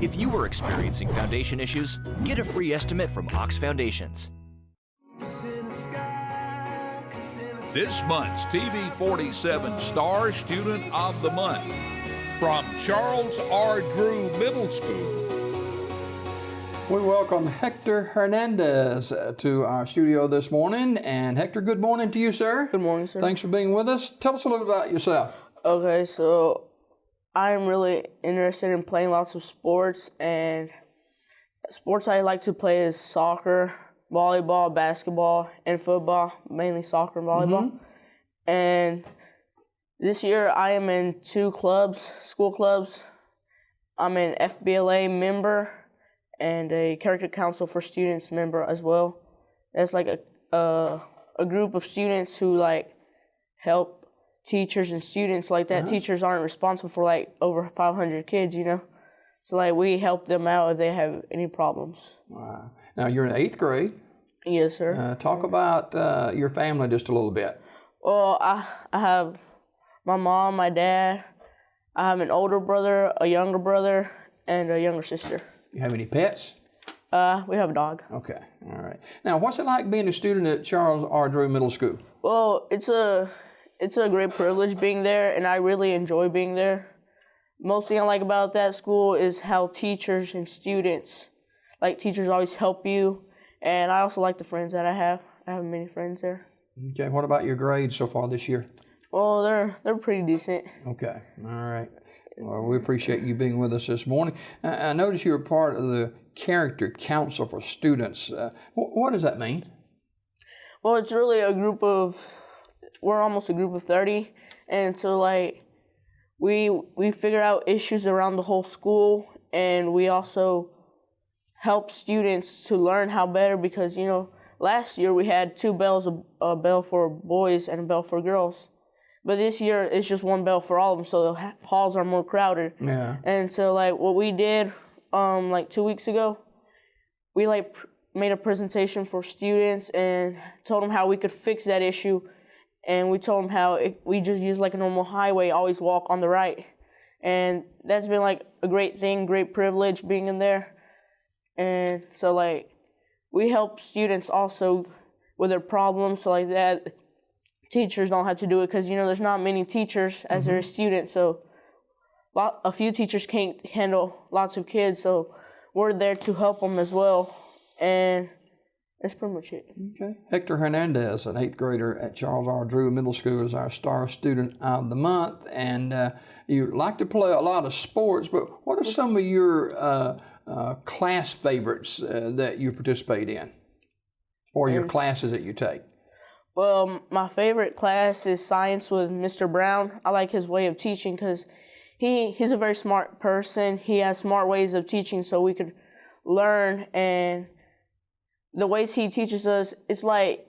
If you are experiencing foundation issues, get a free estimate from Ox Foundations. This month's TV 47 Star Student of the Month from Charles R. Drew Middle School. We welcome Hector Hernandez to our studio this morning. And Hector, good morning to you, sir. Good morning, sir. Thanks for being with us. Tell us a little about yourself. Okay, so I'm really interested in playing lots of sports, and sports I like to play is soccer, volleyball, basketball, and football, mainly soccer and volleyball. And this year I am in 2 clubs, school clubs. I'm an FBLA member and a character council for students member as well. That's like a group of students who like help teachers and students like that. Teachers aren't responsible for like over 500 kids, you know. So like we help them out if they have any problems. Wow. Now you're in 8th grade. Yes, sir. Talk about your family just a little bit. Well, I have my mom, my dad. I have an older brother, a younger brother, and a younger sister. You have any pets? We have a dog. Okay, all right. Now, what's it like being a student at Charles R. Drew Middle School? Well, it's a great privilege being there, and I really enjoy being there. Most thing I like about that school is how teachers and students, like teachers always help you, and I also like the friends that I have. I have many friends there. Okay, what about your grades so far this year? Well, they're pretty decent. Okay, all right. Well, we appreciate you being with us this morning. I noticed you were part of the Character Council for Students. What does that mean? Well, it's really we're almost a group of 30, and so like we figure out issues around the whole school, and we also help students to learn how better, because you know last year we had 2 bells, a bell for boys and a bell for girls. But this year, it's just 1 bell for all of them, so the halls are more crowded. Yeah. And so, like, what we did, like 2 weeks ago, we, like, made a presentation for students and told them how we could fix that issue. And we told them how we just use, like, a normal highway, always walk on the right. And that's been, like, a great thing, great privilege being in there. And so, like, we help students also with their problems, so like that. Teachers don't have to do it because, you know, there's not many teachers as there are students, so a few teachers can't handle lots of kids, so we're there to help them as well, and that's pretty much it. Okay. Hector Hernandez, an 8th grader at Charles R. Drew Middle School, is our Star Student of the Month, and you like to play a lot of sports, but what are some of your class favorites that you participate in, or your classes that you take? Well, my favorite class is science with Mr. Brown. I like his way of teaching because he's a very smart person. He has smart ways of teaching so we could learn, and the ways he teaches us, it's like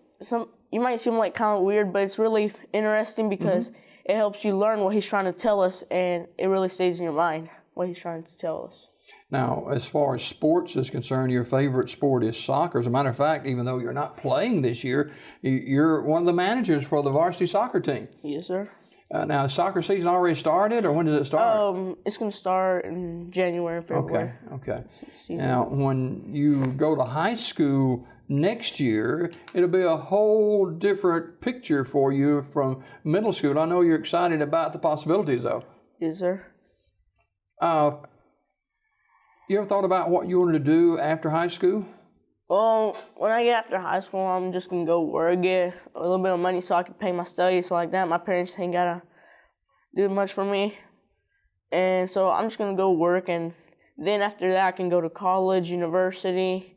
you might seem like kind of weird, but it's really interesting because it helps you learn what he's trying to tell us, and it really stays in your mind what he's trying to tell us. Now, as far as sports is concerned, your favorite sport is soccer. As a matter of fact, even though you're not playing this year, you're one of the managers for the varsity soccer team. Yes, sir. Now, is soccer season already started, or when does it start? It's going to start in January and February. Okay. Now, when you go to high school next year, it'll be a whole different picture for you from middle school. I know you're excited about the possibilities, though. Yes, sir. You ever thought about what you wanted to do after high school? Well, when I get after high school, I'm just going to go work, get a little bit of money so I can pay my studies, so like that. My parents ain't got to do much for me. And so I'm just going to go work, and then after that I can go to college, university,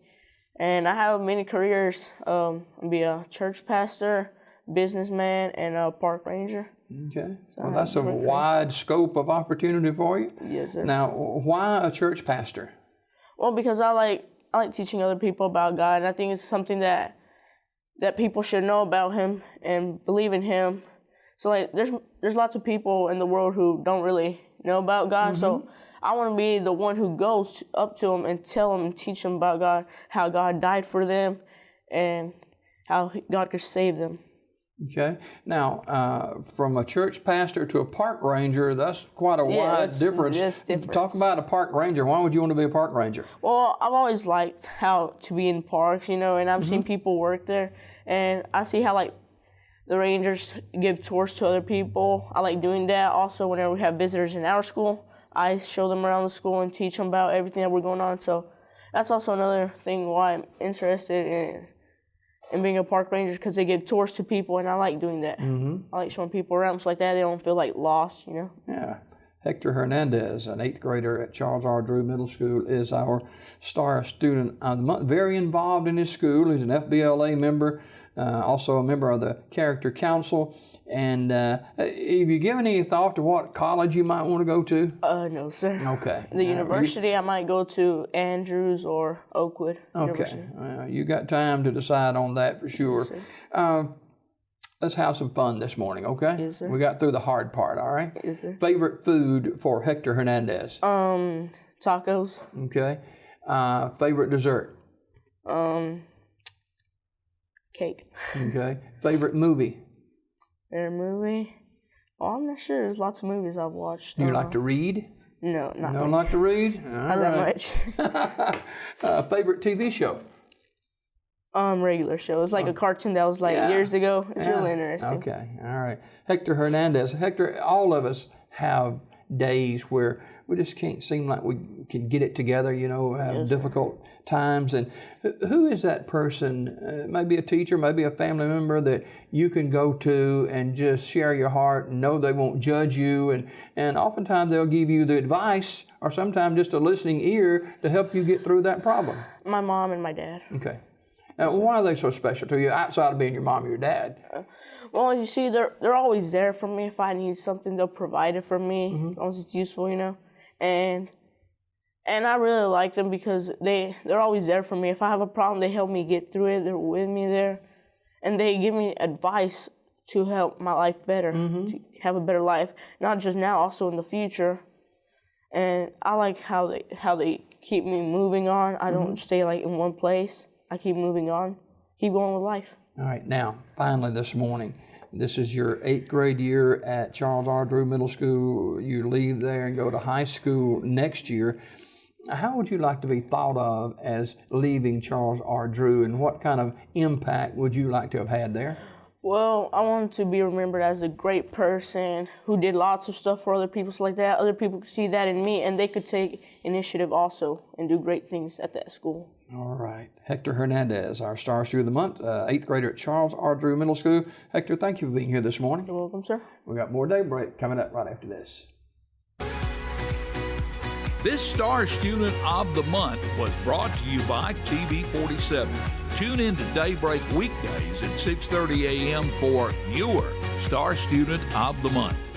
and I have many careers. I'll be a church pastor, businessman, and a park ranger. Okay. So well, that's a wide scope of opportunity for you. Yes, sir. Now, why a church pastor? Well, because I like teaching other people about God, and I think it's something that people should know about Him and believe in Him. So, like, there's lots of people in the world who don't really know about God, so I want to be the one who goes up to them and tell them and teach them about God, how God died for them, and how God could save them. Okay. Now, from a church pastor to a park ranger, that's quite a wide difference. That's different. Talk about a park ranger. Why would you want to be a park ranger? Well, I've always liked how to be in parks, and I've seen people work there, and I see how the rangers give tours to other people. I like doing that. Also, whenever we have visitors in our school, I show them around the school and teach them about everything that we're going on. So that's also another thing why I'm interested in being a park ranger, because they give tours to people, and I like doing that. I like showing people around so like that. They don't feel lost, Yeah. Hector Hernandez, an 8th grader at Charles R. Drew Middle School, is our Star Student of the Month. Very involved in his school. He's an FBLA member, also a member of the Character Council. And have you given any thought to what college you might want to go to? No, sir. Okay. The university, I might go to Andrews or Oakwood University. Okay. You got time to decide on that for sure. Yes, Let's have some fun this morning, okay? Yes, sir. We got through the hard part, all right? Yes, sir. Favorite food for Hector Hernandez? Tacos. Okay. Favorite dessert? Cake. Okay. Favorite movie? Favorite movie? Oh, I'm not sure. There's lots of movies I've watched. Do you like to read? No, not Don't much. like to read? Not that much. Favorite TV show? Regular show. It's like a cartoon that was years ago. It's really interesting. Okay, all right. Hector Hernandez. Hector, all of us have days where we just can't seem like we can get it together, have difficult times. And who is that person, maybe a teacher, maybe a family member that you can go to and just share your heart and know they won't judge you? And oftentimes they'll give you the advice or sometimes just a listening ear to help you get through that problem. My mom and my dad. Okay. Why are they so special to you outside of being your mom or your dad? Well, you see, they're always there for me. If I need something, they'll provide it for me, as long as it's useful, And I really like them because they're always there for me. If I have a problem, they help me get through it. They're with me there. And they give me advice to help my life better, to have a better life, not just now, also in the future. And I like how they keep me moving on. I don't stay in one place. I keep moving on, keep going with life. All right, now, finally this morning, this is your 8th grade year at Charles R. Drew Middle School. You leave there and go to high school next year. How would you like to be thought of as leaving Charles R. Drew, and what kind of impact would you like to have had there? Well, I want to be remembered as a great person who did lots of stuff for other people, so like that. Other people could see that in me, and they could take initiative also and do great things at that school. All right. Hector Hernandez, our Star Student of the Month, 8th grader at Charles R. Drew Middle School. Hector, thank you for being here this morning. You're welcome, sir. We got more Daybreak coming up right after this. This Star Student of the Month was brought to you by TV 47. Tune in to Daybreak weekdays at 6:30 a.m. for your Star Student of the Month.